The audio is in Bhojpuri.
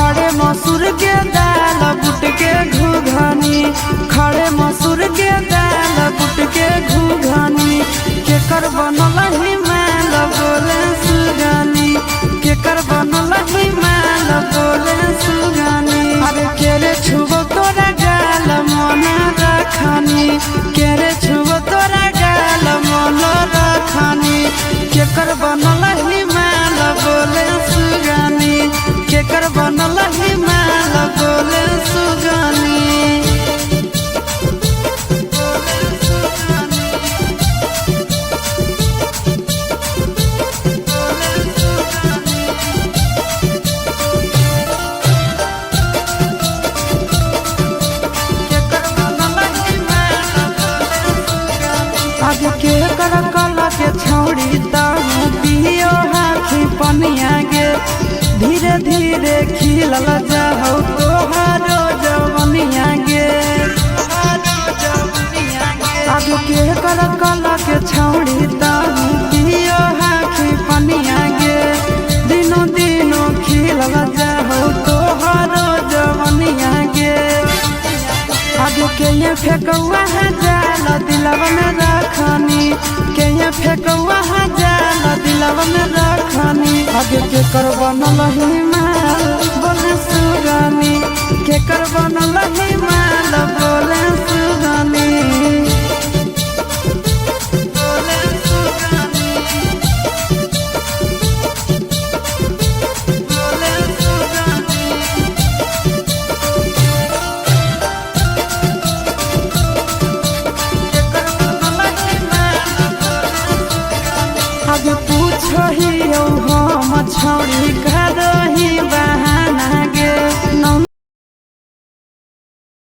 खड़े मसूर के दाल बुट के घुघनी, खड़े मसूर के दाल बुट के घुघनी, केकर बनल हिमाल बोले सुगनी, केकर बनल हिमाल बोले सुगनी। अरे केरे छुबो तोरा गाल मन रखनी, केरे छुबो तोरा गाल मन रखनी, केकर बनल हिमाल बोले सुगनी, केकर बनल हिमाल बोले सुगनी। आज के कर कला के छौड़ी ताहू पियो हाथी पनिया गे, धीरे धीरे खिलल जाहौ तोहारो जवनिया गे। आज के कर कला के छौड़ी ताहू पियो हाथी पनिया गे, दिनों दिनों खिलल जाहौ तोहारो जवनिया गे। आगे के ये फेंकौआ जाल दिलवा में रखनी, के ये फेंकौआ जाल दिलवा में रखनी, आगे के कर बनल